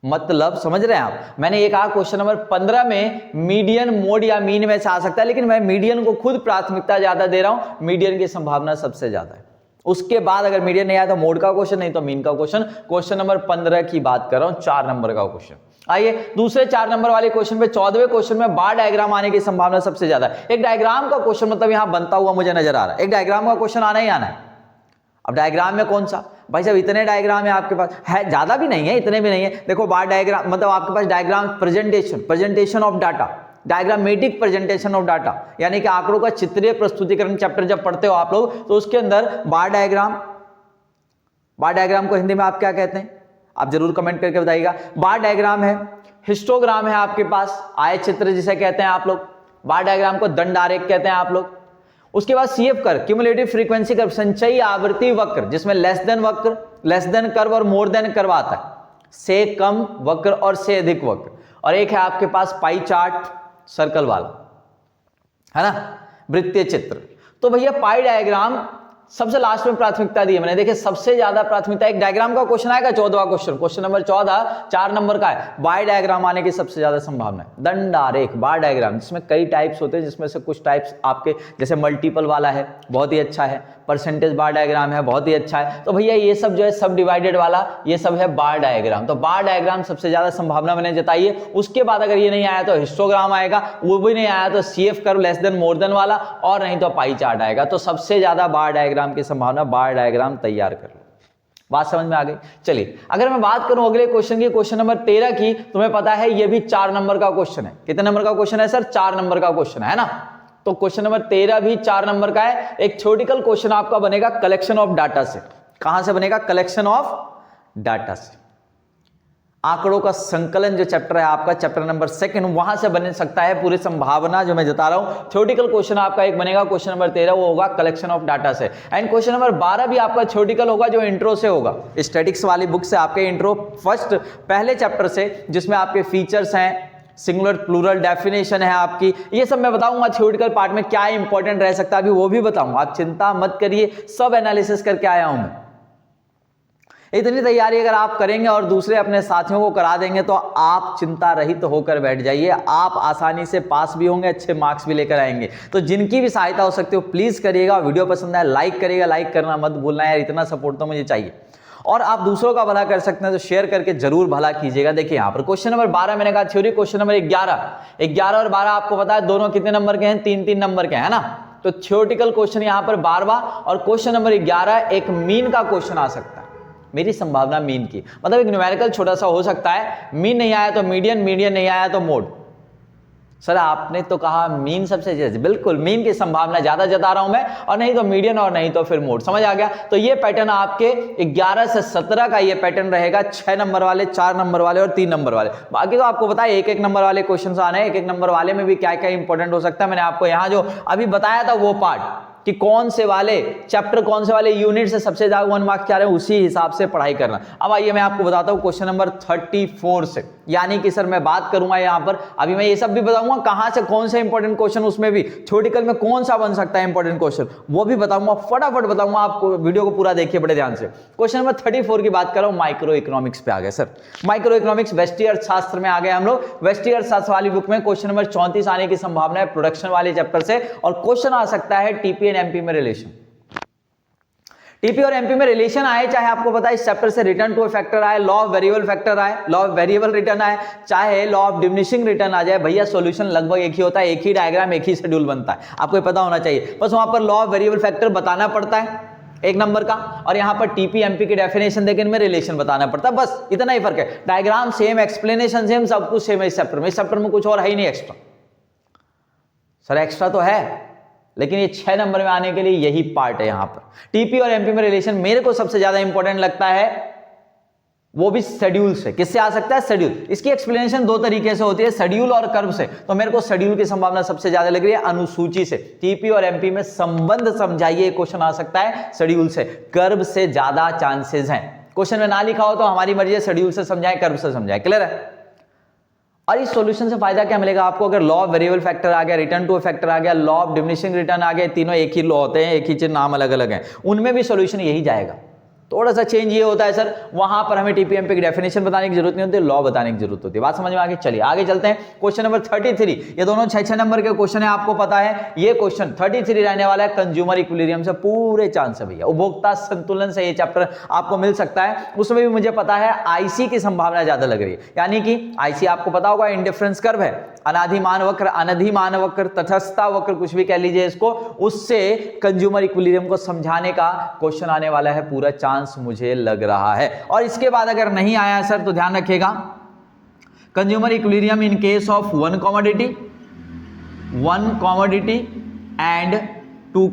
मतलब समझ रहे हैं आप, मैंने ये कहा क्वेश्चन नंबर 15 में मीडियन, मोड या मीन में से आ सकता है, लेकिन मैं मीडियन को खुद प्राथमिकता ज्यादा दे रहा हूं, मीडियन की संभावना सबसे ज्यादा है। उसके बाद अगर मीडियन नहीं आया तो मोड का क्वेश्चन, नहीं तो मीन का क्वेश्चन। क्वेश्चन नंबर 15 की बात कर रहा हूं, 4 नंबर का क्वेश्चन। आइए दूसरे 4 नंबर वाले क्वेश्चन पे, 14वें क्वेश्चन में बार डायग्राम आने की संभावना सबसे ज्यादा है। एक डायग्राम का क्वेश्चन मतलब यहां बनता हुआ मुझे नजर आ रहा है, एक डायग्राम का क्वेश्चन आना ही आना है। अब डायग्राम में कौन सा, भाई साहब इतने डायग्राम है आपके पास, है ज्यादा भी नहीं है इतने भी नहीं है। देखो बार डायग्राम मतलब आपके पास diagram presentation of data, diagrammatic presentation of data, यानी कि आंकड़ों का चित्रीय प्रस्तुतिकरण चैप्टर जब पढ़ते हो आप लोग, तो उसके अंदर बार डायग्राम को हिंदी में आप क्या कहते हैं, आप जरूर कमेंट करके बताइएगा। बार डायग्राम है, हिस्टोग्राम है आपके पास, आयत चित्र जिसे कहते हैं आप लोग, बार डायग्राम को दंड आरेख कहते हैं आप लोग। उसके बाद CF curve, cumulative frequency curve, संचयी आवर्ती वक्र, जिसमें लेस देन वक्र, लेस देन कर्व और मोर देन कर्व आता है, से कम वक्र और से अधिक वक्र। और एक है आपके पास पाई चार्ट, सर्कल वाला, है ना, वृत्तीय चित्र। तो भैया पाई डायग्राम सबसे लास्ट में प्राथमिकता दी है मैंने। देखिए सबसे ज्यादा प्राथमिकता, एक डायग्राम का क्वेश्चन आएगा 14वां क्वेश्चन, क्वेश्चन नंबर 14 4 नंबर का है, बार डायग्राम आने की सबसे ज्यादा संभावना है। दंड आरेख बार डायग्राम, जिसमें कई टाइप्स होते हैं, जिसमें से कुछ टाइप्स आपके जैसे मल्टीपल वाला है, बहुत ही अच्छा है, परसेंटेज बार डायग्राम है, बहुत ही अच्छा है। तो भैया ये सब जो है सब डिवाइडेड वाला ये सब है बार डायग्राम। तो बार डायग्राम सबसे ज्यादा संभावना मैंने जताई है। उसके बाद अगर ये नहीं आया तो हिस्टोग्राम आएगा, वो भी नहीं आया तो CF curve less than more than वाला, और नहीं तो पाई चार्ट आएगा। तो सबसे ज्यादा बार डायग्राम की संभावना, बार डायग्राम तैयार कर लो। बात समझ में आ गई। चलिए अगर मैं बात करूं अगले क्वेश्चन की, क्वेश्चन नंबर 13 की, तुम्हें पता है ये भी 4 नंबर का क्वेश्चन है। कितने नंबर का क्वेश्चन है सर? 4 नंबर का क्वेश्चन है ना। तो क्वेश्चन नंबर 13 भी 4 नंबर का है। एक थ्योरेटिकल क्वेश्चन आपका बनेगा कलेक्शन ऑफ डाटा से। कहां से बनेगा? कलेक्शन ऑफ डाटा से। आंकड़ों का संकलन जो चैप्टर है आपका, चैप्टर नंबर 2, वहां से बन सकता है पूरी संभावना जो मैं जता रहा हूं। थ्योरेटिकल क्वेश्चन आपका एक बनेगा क्वेश्चन नंबर 13, वो होगा कलेक्शन ऑफ डाटा से। एंड क्वेश्चन नंबर 12 भी आपका थ्योरेटिकल होगा, जो इंट्रो से होगा। स्टैटिक्स वाली बुक से आपके इंट्रो फर्स्ट पहले चैप्टर से, जिसमें आपके फीचर्स हैं, सिंगुलर प्लूरल डेफिनेशन है आपकी, ये सब मैं बताऊंगा थ्योरेटिकल पार्ट में क्या इंपॉर्टेंट रह सकता है, अभी वो भी बताऊंगा। आप चिंता मत करिए, सब एनालिसिस करके आया हूं मैं। इतनी तैयारी अगर आप करेंगे और दूसरे अपने साथियों को करा देंगे तो आप चिंता रहित होकर बैठ जाइए, आप आसानी से पास भी होंगे, अच्छे मार्क्स भी लेकर आएंगे। तो जिनकी भी सहायता हो सकती हो प्लीज करिएगा। वीडियो पसंद आए लाइक करिएगा, लाइक करना मत भूलना यार, इतना सपोर्ट तो मुझे चाहिए। और आप दूसरों का भला कर सकते हैं तो शेयर करके जरूर भला कीजिएगा। देखिए यहाँ पर क्वेश्चन नंबर 12 मैंने कहा थ्योरी, क्वेश्चन नंबर 11 और 12 आपको पता है दोनों कितने नंबर के हैं? 3-3 नंबर के है ना। तो थ्योरेटिकल क्वेश्चन यहाँ पर 12वां और क्वेश्चन नंबर 11 एक मीन का क्वेश्चन आ सकता है। मेरी संभावना मीन की, मतलब एक न्यूमेरिकल छोटा सा हो सकता है। मीन नहीं आया तो मीडियन, मीडियन नहीं आया तो मोड। सर आपने तो कहा मीन सबसे ज्यादा, बिल्कुल मीन की संभावना ज्यादा जता रहा हूं मैं, और नहीं तो मीडियन और नहीं तो फिर मोड। समझ आ गया। तो ये पैटर्न आपके 11 से 17 का ये पैटर्न रहेगा, 6 नंबर वाले, 4 नंबर वाले और 3 नंबर वाले। बाकी तो आपको पता है 1-1 नंबर वाले क्वेश्चन आने हैं। 1-1 नंबर वाले में भी क्या क्या इंपॉर्टेंट हो सकता है, मैंने आपको यहाँ जो अभी बताया था वो पार्ट, कि कौन से वाले चैप्टर, कौन से वाले यूनिट से सबसे ज्यादा 1 मार्क्स क्या रहे हैं, उसी हिसाब से पढ़ाई करना। अब आइए मैं आपको बताता हूं क्वेश्चन नंबर 34 से, यानी कि सर मैं बात करूंगा यहां पर, अभी मैं ये सब भी बताऊंगा कहां से कौन से इंपॉर्टेंट क्वेश्चन, उसमें भी थ्योरेटिकल में कौन सा बन सकता है इंपॉर्टेंट क्वेश्चन, वो भी बताऊंगा, फटाफट बताऊंगा आपको। वीडियो को पूरा देखिए बड़े ध्यान से। क्वेश्चन नंबर 34 की बात कर रहा हूं, माइक्रो इकोनॉमिक्स पे आ गए सर। माइक्रो इकोनॉमिक्स व्यष्टि अर्थशास्त्र में आ गए हम लोग। व्यष्टि अर्थशास्त्र वाली बुक में क्वेश्चन नंबर 34 आने की संभावना है प्रोडक्शन वाले चैप्टर से, और क्वेश्चन आ सकता है टीपी एंड एमपी में रिलेशन। टीपी और एमपी में रिलेशन आए, चाहे आपको पता है इस चैप्टर से रिटर्न टू फैक्टर आए, लॉ ऑफ वेरिएबल फैक्टर आए, लॉ ऑफ वेरिएबल रिटर्न आए, चाहे लॉ ऑफ डिमिनिशिंग रिटर्न आ जाए, भैया सॉल्यूशन लगभग एक ही होता है, एक ही डायग्राम, एक ही शेड्यूल बनता है, आपको पता होना चाहिए। बस वहां पर लॉ ऑफ वेरिएबल फैक्टर बताना पड़ता है 1 नंबर का, और यहां पर टीपी एमपी की डेफिनेशन देकर इनमें रिलेशन बताना पड़ता है, बस इतना ही फर्क है। डायग्राम सेम, एक्सप्लेनेशन सेम, सब कुछ सेम है इस चैप्टर में। इस चैप्टर में कुछ और है ही नहीं एक्स्ट्रा। सर एक्स्ट्रा तो है, लेकिन ये 6 नंबर में आने के लिए यही पार्ट है। यहां पर टीपी और एमपी में रिलेशन मेरे को सबसे ज्यादा इंपॉर्टेंट लगता है, वो भी शेड्यूल से। किससे आ सकता है? शेड्यूल। इसकी एक्सप्लेनेशन 2 तरीके से होती है, शेड्यूल और कर्व से। तो मेरे को शेड्यूल की संभावना सबसे ज्यादा लग रही है, अनुसूची से। टीपी और एमपी में संबंध समझाइए, क्वेश्चन आ सकता है शेड्यूल से, कर्व से ज्यादा चांसेस हैं। क्वेश्चन में ना लिखा हो तो हमारी मर्जी है, शेड्यूल से समझाएं, कर्व से समझाएं। क्लियर है? और इस सॉल्यूशन से फायदा क्या मिलेगा आपको? अगर लॉ ऑफ वेरिएबल फैक्टर आ गया, रिटर्न टू फैक्टर आ गया, लॉ ऑफ डिमिनिशिंग रिटर्न आ गया, तीनों एक ही लॉ होते हैं, एक ही चीज, नाम अलग अलग है, उनमें भी सॉल्यूशन यही जाएगा। थोड़ा सा चेंज ये होता है सर, वहां पर हमें टीपीएमपी की डेफिनेशन बताने की जरूरत नहीं होती, लॉ बताने की जरूरत होती है। बात समझ में आ गई? चलिए आगे चलते हैं। क्वेश्चन नंबर 33, ये दोनों 6-6 नंबर के क्वेश्चन है, आपको पता है। ये क्वेश्चन 33 रहने वाला है कंज्यूमर इक्विलिब्रियम से, पूरे चांस है भैया। उपभोक्ता संतुलन से ये चैप्टर आपको मिल सकता है। उसमें भी मुझे पता है आईसी की संभावना ज्यादा लग रही है, यानी कि आईसी आपको पता होगा इंडिफरेंस कर्व है, अनाधिमान वक्र, अनधिमान वक्र, तटस्थता वक्र, कुछ भी कह लीजिए इसको, उससे कंज्यूमर इक्विलिब्रियम को समझाने का क्वेश्चन आने वाला है, पूरा चांस मुझे लग रहा है। और इसके बाद अगर नहीं आया सर तो ध्यान रखिएगा, consumer equilibrium in case of one commodity and two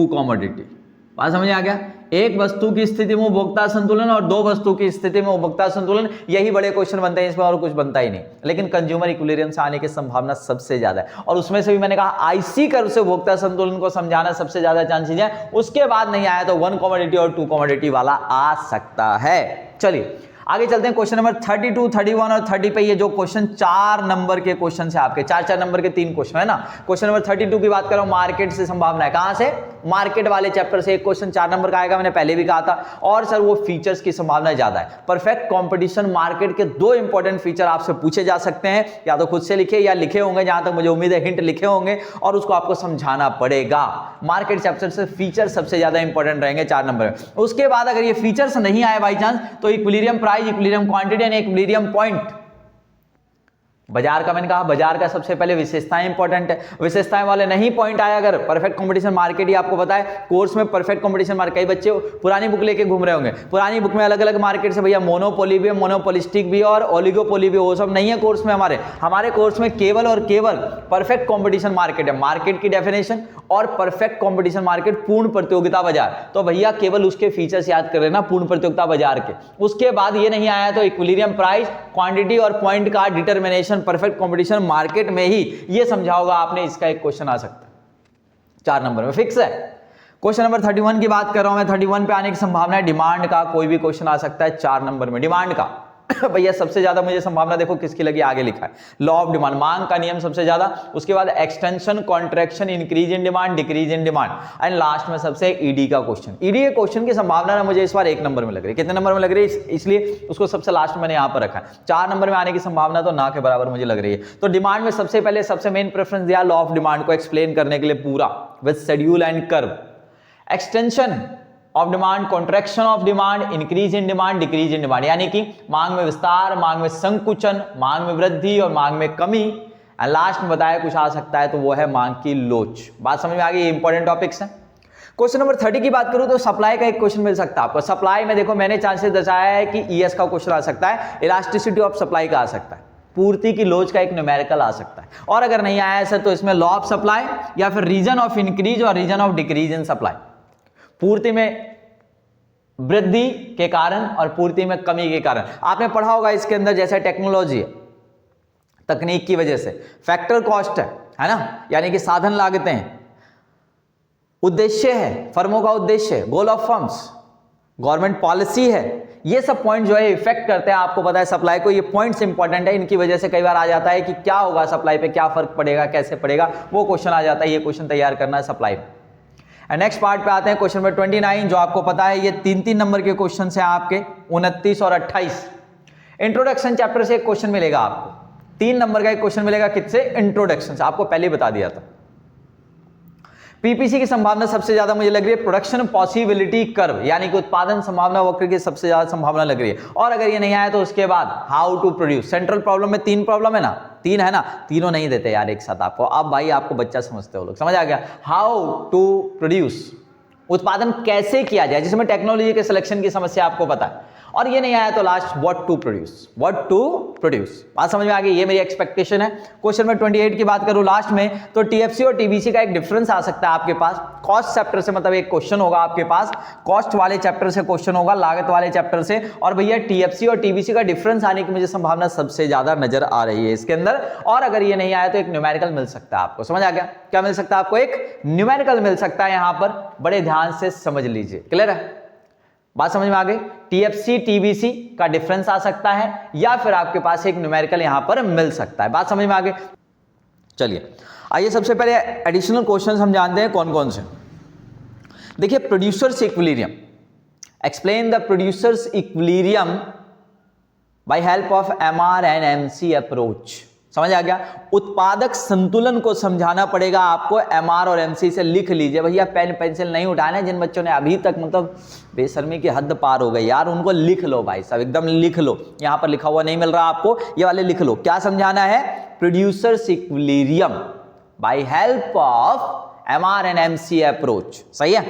commodity. बात समझ आ गया? एक वस्तु की स्थिति में उपभोक्ता संतुलन और 2 वस्तु की स्थिति में उपभोक्ता संतुलन, यही बड़े क्वेश्चन बनते हैं, इसमें और कुछ बनता ही नहीं। लेकिन कंज्यूमर इक्विलिब्रियम से आने की संभावना सबसे ज्यादा है, और उसमें से भी मैंने कहा आईसी कर्व से उपभोक्ता संतुलन को समझाना सबसे ज्यादा चांसेस है। उसके बाद नहीं आया तो 1 कमोडिटी और 2 कमोडिटी वाला आ सकता है। चलिए आगे चलते हैं क्वेश्चन नंबर 32, 31 और 30 पे। ये जो क्वेश्चन 4 नंबर के क्वेश्चन है आपके, 4 नंबर के 3 क्वेश्चन है ना। क्वेश्चन नंबर 32 की बात कर रहा हूं, मार्केट से संभावना है। कहां से? मार्केट वाले चैप्टर से एक क्वेश्चन 4 नंबर का आएगा, मैंने पहले भी कहा था। और सर वो फीचर्स की संभावना ज्यादा है। परफेक्ट कंपटीशन मार्केट के 2 इंपॉर्टेंट फीचर आपसे पूछे जा सकते हैं, या तो खुद से लिखे या लिखे होंगे, जहां तक मुझे उम्मीद है हिंट लिखे होंगे, और उसको आपको समझाना पड़ेगा। मार्केट चैप्टर से फीचर सबसे ज्यादा इंपॉर्टेंट रहेंगे 4 नंबर में। उसके बाद अगर ये फीचर्स नहीं आए बाई चांस, तो equilibrium price, equilibrium quantity and equilibrium point. बाजार का मैंने कहा, बाजार का सबसे पहले विशेषताएं इंपॉर्टेंट है। विशेषताएं वाले नहीं पॉइंट आए, अगर परफेक्ट कंपटीशन मार्केट ही आपको पता है कोर्स में परफेक्ट कंपटीशन मार्केट, कई बच्चे पुरानी बुक लेके घूम रहे होंगे, पुरानी बुक में अलग अलग मार्केट से भैया मोनोपोली भी है, मोनोपोलिस्टिक भी है और ओलिगोपोली भी, वो सब नहीं है कोर्स में। हमारे कोर्स में केवल और केवल परफेक्ट कंपटीशन मार्केट है। मार्केट की डेफिनेशन और परफेक्ट कंपटीशन मार्केट, पूर्ण प्रतियोगिता बाजार, तो भैया केवल उसके फीचर्स याद कर लेना, पूर्ण प्रतियोगिता बाजार के। उसके बाद ये नहीं आया तो इक्विलिब्रियम प्राइस, क्वांटिटी और पॉइंट का डिटर्मिनेशन परफेक्ट कंपटीशन मार्केट में ही, ये समझा होगा आपने। इसका एक क्वेश्चन आ सकता है 4 नंबर में, फिक्स है। क्वेश्चन नंबर 31 की बात कर रहा हूं मैं, 31 पे आने की संभावना है। डिमांड का कोई भी क्वेश्चन आ सकता है 4 नंबर में। डिमांड का भैया सबसे ज्यादा मुझे संभावना देखो किसकी लगी, आगे लिखा है लॉ ऑफ डिमांड, मांग का नियम सबसे ज्यादा। उसके बाद extension, contraction, increase in demand, decrease in demand, and last में सबसे ईडी का क्वेश्चन। ईडी के क्वेश्चन की संभावना ना मुझे इस बार 1 नंबर में लग रही है। कितने नंबर में लग रही है, इसलिए उसको सबसे लास्ट में मैंने यहां पर रखा है। 4 नंबर में आने की संभावना तो ना के बराबर मुझे लग रही है। तो डिमांड में सबसे पहले सबसे मेन प्रेफरेंस दिया लॉ ऑफ डिमांड को एक्सप्लेन करने के लिए पूरा with schedule and curve. Extension of demand, contraction of demand, increase in demand, decrease in demand, यानी कि मांग में विस्तार, मांग में संकुचन, मांग में वृद्धि और मांग में कमी। एंड लास्ट में बताया कुछ आ सकता है तो वो है मांग की लोच। बात समझ में आ गई, ये इंपॉर्टेंट टॉपिक्स हैं। क्वेश्चन नंबर 30 की बात करूं तो सप्लाई का एक क्वेश्चन मिल सकता है आपको। सप्लाई में देखो मैंने चांसेस दर्शाया है कि ईएस का क्वेश्चन आ सकता है, इलास्टिसिटी ऑफ सप्लाई का आ सकता है, पूर्ति की लोच का एक न्यूमेरिकल आ सकता है, और अगर नहीं आया है सर तो इसमें लॉ ऑफ सप्लाई या फिर रीजन ऑफ इंक्रीज और reason of decrease in supply, पूर्ति में वृद्धि के कारण और पूर्ति में कमी के कारण। आपने पढ़ा होगा इसके अंदर, जैसे टेक्नोलॉजी है, तकनीक की वजह से, फैक्टर कॉस्ट है ना, यानी कि साधन लागतें हैं, उद्देश्य है, फर्मों का उद्देश्य, goal of firms, government policy है, ये सब पॉइंट जो है इफेक्ट करते हैं, आपको पता है सप्लाई को। ये पॉइंट्स इंपॉर्टेंट है, इनकी वजह से कई बार आ जाता है कि क्या होगा सप्लाई पे, क्या फर्क पड़ेगा, कैसे पड़ेगा, वो क्वेश्चन आ जाता है। ये क्वेश्चन तैयार करना है सप्लाई में। नेक्स्ट पार्ट पे आते हैं, क्वेश्चन नंबर 29, जो आपको पता है ये 3-3 नंबर के क्वेश्चन हैं आपके, 29 और 28। इंट्रोडक्शन चैप्टर से एक क्वेश्चन मिलेगा आपको, 3 नंबर का एक क्वेश्चन मिलेगा, किससे? इंट्रोडक्शन से। आपको पहले बता दिया था। पीपीसी की संभावना सबसे ज्यादा मुझे लग रही है प्रोडक्शन पॉसिबिलिटी कर्व, यानी कि उत्पादन संभावना वक्र की सबसे ज्यादा संभावना लग रही है। और अगर ये नहीं आया तो उसके बाद how to produce. Central problem में 3 प्रॉब्लम है ना, 3 है ना, तीनों नहीं देते यार एक साथ आपको। अब भाई आपको बच्चा समझते हो लोग, समझ आ गया। हाउ टू प्रोड्यूस, उत्पादन कैसे किया जाए, जिसमें टेक्नोलॉजी के सिलेक्शन की समस्या आपको पता है। और ये नहीं आया तो last what to produce, what to produce. बात समझ में आ गई, ये मेरी एक्सपेक्टेशन है। क्वेश्चन में 28 की बात करूं लास्ट में, तो टीएफसी और टीबीसी का एक डिफरेंस आ सकता है आपके पास। कॉस्ट चैप्टर से मतलब एक क्वेश्चन होगा आपके पास, कॉस्ट वाले चैप्टर से क्वेश्चन होगा, लागत वाले चैप्टर से। और भैया टीएफसी और टीबीसी का डिफरेंस आने की मुझे संभावना सबसे ज्यादा नजर आ रही है इसके अंदर। और अगर ये नहीं आया तो एक न्यूमेरिकल मिल सकता है आपको, समझ आ गया? क्या मिल सकता है आपको? एक न्यूमेरिकल मिल सकता है। यहां पर बड़े ध्यान से समझ लीजिए, क्लियर है? बात समझ में आ गई? टीएफसी टीबीसी का डिफरेंस आ सकता है, या फिर आपके पास एक न्यूमेरिकल यहां पर मिल सकता है। बात समझ में आ गई? चलिए आइए सबसे पहले एडिशनल क्वेश्चंस हम जानते हैं कौन कौन से। देखिए producers equilibrium, explain the producers equilibrium bye help of MR and MC approach. समझ आ गया? उत्पादक संतुलन को समझाना पड़ेगा आपको, एमआर और एमसी से लिख लीजिए। भैया पेन पेंसिल नहीं उठाना, जिन बच्चों ने अभी तक मतलब बेशर्मी की हद पार हो गई यार, उनको लिख लो भाई साहब, एकदम लिख लो। यहां पर लिखा हुआ नहीं मिल रहा आपको, ये वाले लिख लो। क्या समझाना है? Producers equilibrium bye help of MR and MC approach. सही है?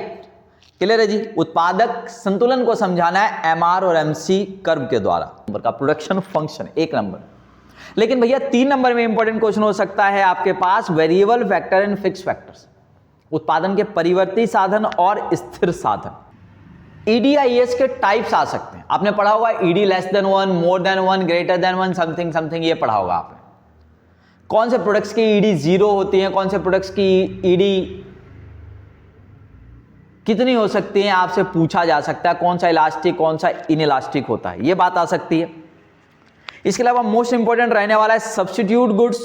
क्लियर है जी? उत्पादक संतुलन को समझाना है एमआर और एमसी कर्व के द्वारा। नंबर का प्रोडक्शन फंक्शन 1 नंबर। लेकिन भैया 3 नंबर में इंपॉर्टेंट क्वेश्चन हो सकता है आपके पास, variable factor and fix factors, उत्पादन के परिवर्ती साधन और स्थिर साधन। ईडीआईएस के टाइप्स आ सकते हैं, आपने पढ़ा होगा ED less than 1, more than 1, greater than 1, something something, ये पढ़ा होगा आपने। कौन से प्रोडक्ट्स की ईडी 0 होती है, कौन से प्रोडक्ट्स की ईडी कितनी हो सकती हैं आपसे पूछा जा सकता है, कौन सा इलास्टिक कौन सा इनइलास्टिक होता है, ये बात आ सकती है। इसके अलावा मोस्ट इंपॉर्टेंट रहने वाला है substitute goods,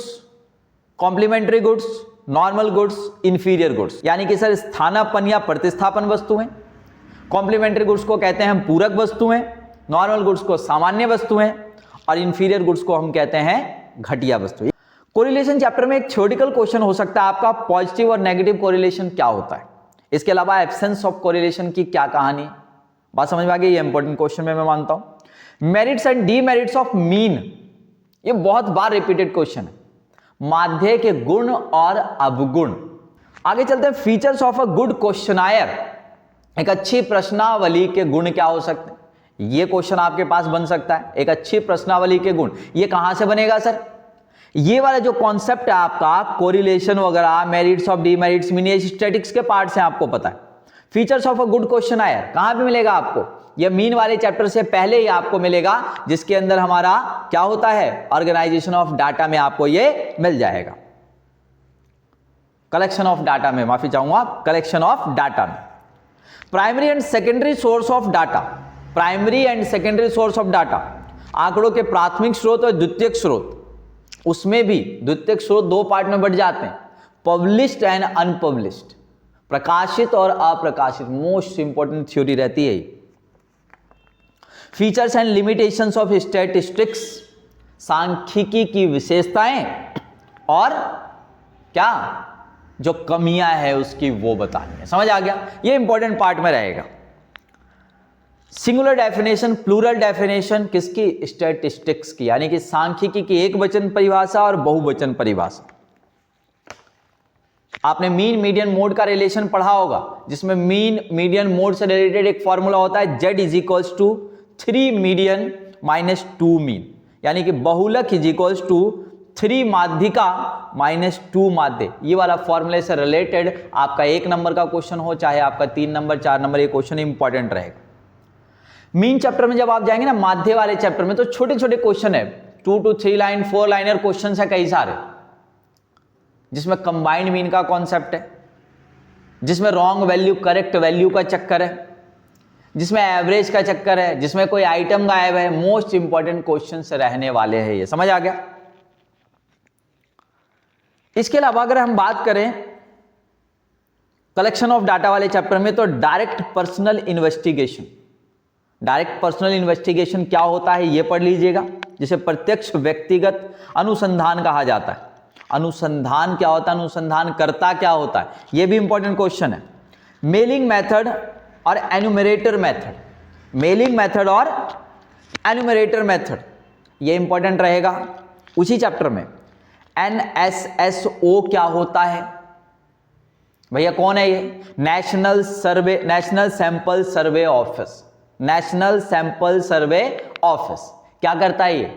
complementary goods, normal goods, inferior goods, यानी कि सर स्थानापन्न या प्रतिस्थापन वस्तुएं। कॉम्प्लीमेंट्री गुड्स को कहते हैं हम पूरक वस्तुएं, नॉर्मल गुड्स को सामान्य वस्तुएं, और इंफीरियर गुड्स को हम कहते हैं घटिया वस्तुएं। कोरिलेशन चैप्टर में एक थ्योरेटिकल क्वेश्चन हो सकता है आपका, पॉजिटिव और नेगेटिव कोरिलेशन क्या होता है। इसके अलावा एब्सेंस ऑफ कोरिलेशन की क्या कहानी है, बात समझ में आ गई, ये इंपॉर्टेंट क्वेश्चन में मैं मानता हूं। Merits and demerits of mean, ये बहुत बार रिपीटेड क्वेश्चन है। माध्य के गुण और अवगुण। आगे चलते हैं, features of a good questionnaire, एक अच्छी प्रश्नावली के गुण क्या हो सकते हैं, ये क्वेश्चन आपके पास बन सकता है। एक अच्छी प्रश्नावली के गुण, ये कहां से बनेगा सर, ये वाला जो कॉन्सेप्ट है आपका कोरिलेशन वगैरह, merits of demerits, mean statics के पार्ट से आपको पता है। Features of a good questionnaire कहां पे मिलेगा आपको, ये मीन वाले चैप्टर से पहले ही आपको मिलेगा, जिसके अंदर हमारा क्या होता है, ऑर्गेनाइजेशन ऑफ डाटा में आपको ये मिल जाएगा। कलेक्शन ऑफ डाटा में, माफी चाहूंगा, कलेक्शन ऑफ डाटा में। Primary and secondary source of data, primary and secondary source of data, आंकड़ों के प्राथमिक स्रोत और द्वितीयक स्रोत, उसमें भी द्वितीयक स्रोत दो पार्ट में बढ़ जाते हैं, पब्लिश्ड एंड अनपब्लिश्ड, प्रकाशित और अप्रकाशित, मोस्ट इंपॉर्टेंट थ्योरी रहती है। Features and limitations of statistics, सांख्यिकी की विशेषताएं और क्या जो कमियां है उसकी वो बतानी है, समझ आ गया, ये इंपॉर्टेंट पार्ट में रहेगा। सिंगुलर डेफिनेशन, प्लूरल डेफिनेशन किसकी, स्टैटिस्टिक्स की, यानी कि सांख्यिकी की एक वचन परिभाषा और बहुवचन परिभाषा। आपने मीन मीडियन मोड का रिलेशन पढ़ा होगा, जिसमें मीन मीडियन मोड से रिलेटेड एक फॉर्मूला होता है, z is equals to 3 median minus 2 mean, यानी कि बहुलक इज इक्वल्स टू 3 माध्यिका माइनस 2 माध्य। ये वाला फॉर्मूले से रिलेटेड आपका 1 नंबर का क्वेश्चन हो चाहे आपका 3 नंबर 4 नंबर, ये क्वेश्चन इंपॉर्टेंट रहेगा। मीन चैप्टर में जब आप जाएंगे ना, माध्य वाले चैप्टर में, तो छोटे छोटे क्वेश्चन है, 2 to 3 लाइन 4 लाइनर क्वेश्चन है कई सारे, जिसमें कंबाइंड मीन का कॉन्सेप्ट है, जिसमें रॉन्ग वैल्यू करेक्ट वैल्यू का चक्कर है, जिसमें एवरेज का चक्कर है, जिसमें कोई आइटम गायब है। मोस्ट इंपॉर्टेंट क्वेश्चंस रहने वाले हैं, ये समझ आ गया। इसके अलावा अगर हम बात करें कलेक्शन ऑफ डाटा वाले चैप्टर में, तो direct personal investigation, direct personal investigation क्या होता है ये पढ़ लीजिएगा, जिसे प्रत्यक्ष व्यक्तिगत अनुसंधान कहा जाता है। अनुसंधान क्या होता है, अनुसंधान करता क्या होता है, यह भी इंपॉर्टेंट क्वेश्चन है। मेलिंग मेथड और एन्यूमरेटर मेथड, मेलिंग मेथड और एन्यूमरेटर मेथड, ये इंपॉर्टेंट रहेगा उसी चैप्टर में। NSSO क्या होता है भैया, कौन है ये, national survey, national sample survey office, national sample survey office क्या करता है ये,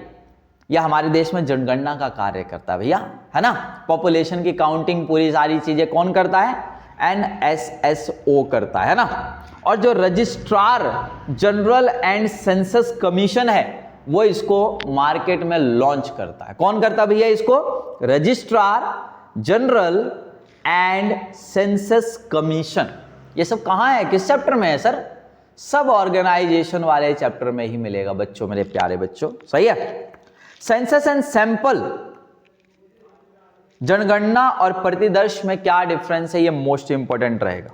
यह हमारे देश में जनगणना का कार्य करता है भैया, है ना, पॉपुलेशन की काउंटिंग पूरी सारी चीजें कौन करता है, NSSO करता है ना। और जो registrar general and census commission है, वो इसको मार्केट में लॉन्च करता है। कौन करता है भैया इसको, registrar general and census commission. ये सब कहां है, किस चैप्टर में है सर, सब ऑर्गेनाइजेशन वाले चैप्टर में ही मिलेगा बच्चों, मेरे प्यारे बच्चों, सही है। सेंसस एंड सैंपल, जनगणना और प्रतिदर्श में क्या डिफरेंस है, ये मोस्ट इंपॉर्टेंट रहेगा।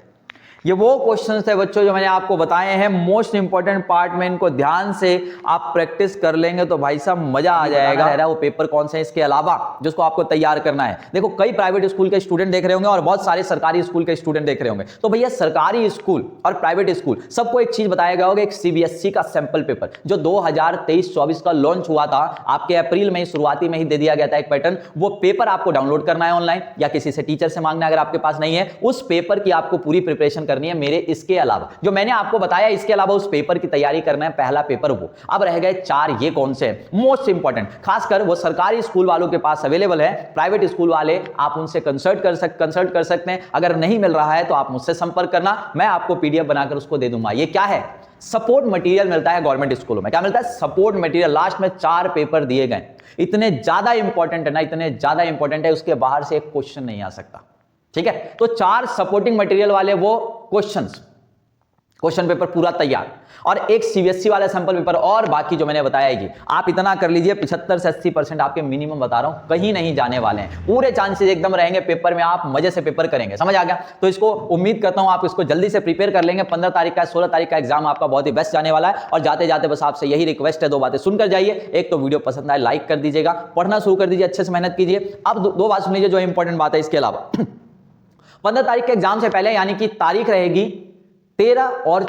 ये वो क्वेश्चंस थे बच्चों जो मैंने आपको बताए हैं, मोस्ट इंपॉर्टेंट पार्ट में, इनको ध्यान से आप प्रैक्टिस कर लेंगे तो भाई साहब मजा आ जाएगा। वो पेपर कौन से, इसके अलावा जिसको आपको तैयार करना है, देखो कई प्राइवेट स्कूल के स्टूडेंट देख रहे होंगे और बहुत सारे सरकारी स्कूल के स्टूडेंट देख रहे होंगे, तो भैया सरकारी स्कूल और प्राइवेट स्कूल सबको एक चीज बताया गया होगा, एक CBSE का सैंपल पेपर जो 2023-24 का लॉन्च हुआ था, आपके अप्रैल में शुरुआती में ही दे दिया गया था एक पैटर्न। वो पेपर आपको डाउनलोड करना है ऑनलाइन या किसी से टीचर से मांगना है, अगर आपके पास नहीं है, उस पेपर की आपको पूरी प्रिपरेशन करनी है। मेरे इसके अलावा जो मैंने आपको बताया, इसके अलावा उस पेपर की तैयारी करना है, पहला पेपर वो। अब रह गए 4, ये कौन से हैं मोस्ट इंपॉर्टेंट, खासकर वो सरकारी स्कूल वालों के पास अवेलेबल है, प्राइवेट स्कूल वाले आप उनसे कंसल्ट कर सकते हैं। अगर नहीं मिल रहा है तो आप मुझसे संपर्क करना, मैं आपको PDF बनाकर उसको दे दूंगा। ये क्या है, सपोर्ट मटेरियल मिलता है गवर्नमेंट स्कूलों में। क्या मिलता है, सपोर्ट मटेरियल। लास्ट में 4 पेपर दिए गए, इतने ज्यादा इंपॉर्टेंट है ना, इतने ज्यादा इंपॉर्टेंट है, उसके बाहर से एक क्वेश्चन नहीं आ सकता, ठीक है। तो 4 सपोर्टिंग मटेरियल वाले वो क्वेश्चंस क्वेश्चन पेपर पूरा तैयार और एक सीबीएसई वाला सैंपल पेपर और बाकी जो मैंने बताया है कि आप इतना कर लीजिए 75 से 80% आपके मिनिमम बता रहा हूं कहीं नहीं जाने वाले हैं, पूरे चांसेस एकदम रहेंगे पेपर में, आप मजे से पेपर करेंगे। समझ आ गया? तो इसको उम्मीद करता हूं आप इसको जल्दी से प्रिपेयर कर लेंगे। 15 तारीख का 16 तारीख का एग्जाम आपका बहुत ही बेस्ट जाने वाला है। और जाते जाते बस आपसे यही रिक्वेस्ट है, दो बातें सुनकर जाइए। एक तो वीडियो पसंद आए लाइक कर दीजिएगा, पढ़ना शुरू कर दीजिए, अच्छे से मेहनत कीजिए। अब दो बात सुन लीजिए जो इंपॉर्टेंट बात है इसके अलावा 15 तारीख के एग्जाम से पहले यानी कि तारीख रहेगी 13 और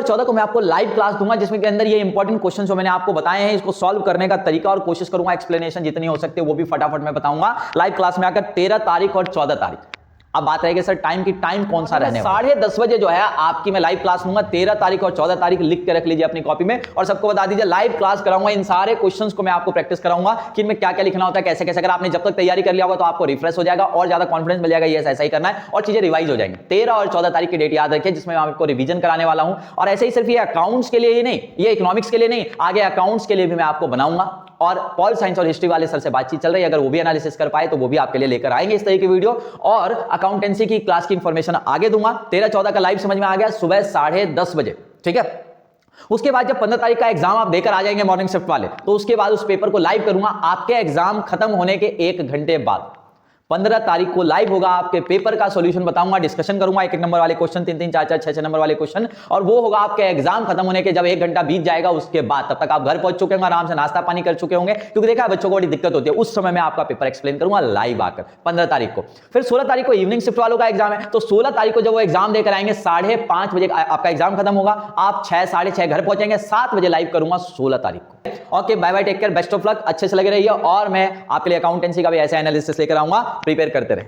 14 को मैं आपको लाइव क्लास दूंगा, जिसमें के अंदर ये इंपॉर्टेंट क्वेश्चन जो मैंने आपको बताए हैं इसको सॉल्व करने का तरीका और कोशिश करूंगा, एक्सप्लेनेशन जितनी हो सकती है वो भी फटाफट मैं बताऊंगा लाइव क्लास में आकर 13 तारीख और 14 तारीख। अब बात रहेगी सर टाइम की, टाइम कौन सा रहने वाला? 10:30 बजे जो है आपकी मैं लाइव क्लास लूंगा। 13 तारीख और 14 तारीख लिख के रख लीजिए अपनी कॉपी में और सबको बता दीजिए लाइव क्लास कराऊंगा। इन सारे क्वेश्चंस को मैं आपको प्रैक्टिस कराऊंगा कि इनमें क्या क्या लिखना होता है, कैसे कैसे। अगर आपने जब तक तैयारी कर लिया होगा तो आपको रिफ्रेश हो जाएगा और ज्यादा कॉन्फिडेंस मिल जाएगा, ये ऐसा ही करना है और चीजें रिवाइज हो जाएंगी। 13 और 14 तारीख की डेट याद रखिए, जिसमें मैं आपको रिवीजन कराने वाला हूं। और ऐसे ही सिर्फ ये अकाउंट्स के लिए ही नहीं, ये इकोनॉमिक्स के लिए नहीं, आगे अकाउंट्स के लिए भी मैं आपको बनाऊंगा। और पॉल साइंस और हिस्ट्री वाले सर से बातचीत चल रही है, अगर वो भी एनालिसिस कर पाए तो वो भी आपके लिए लेकर आएंगे इस तरह की वीडियो। और अकाउंटेंसी की क्लास की इंफॉर्मेशन आगे दूंगा। 13-14 का लाइव समझ में आ गया, सुबह 10:30 बजे, ठीक है। उसके बाद जब 15 तारीख का एग्जाम आप देकर आ जाएंगे मॉर्निंग शिफ्ट वाले, तो उसके बाद उस पेपर को लाइव करूंगा आपके एग्जाम खत्म होने के 1 घंटे बाद। 15 तारीख को लाइव होगा, आपके पेपर का सॉल्यूशन बताऊंगा, डिस्कशन करूंगा, 1-1 नंबर वाले क्वेश्चन, 3-3, 4-4, 6-6 नंबर वाले क्वेश्चन। और वो होगा आपके एग्जाम खत्म होने के जब 1 घंटा बीत जाएगा उसके बाद। तब तक आप घर पहुंच चुके होंगे, आराम से नाश्ता पानी कर चुके होंगे, क्योंकि देखा बच्चों को बड़ी दिक्कत होती है। उस समय मैं आपका पेपर एक्सप्लेन करूंगा लाइव आकर 15 तारीख को। फिर 16 तारीख को इवनिंग शिफ्ट वालों का एग्जाम है, तो 16 तारीख को जब वो एग्जाम देकर आएंगे 5:30 बजे आपका एग्जाम खत्म होगा, आप 6, 6:30 घर पहुंचेंगे, 7 बजे लाइव करूंगा 16 तारीख को। Okay, bye bye, take care, best of luck, अच्छे से लगे रहिए। और मैं आपके लिए अकाउंटेंसी का भी ऐसा एनालिसिस लेकर आऊंगा, प्रिपेयर करते रहे।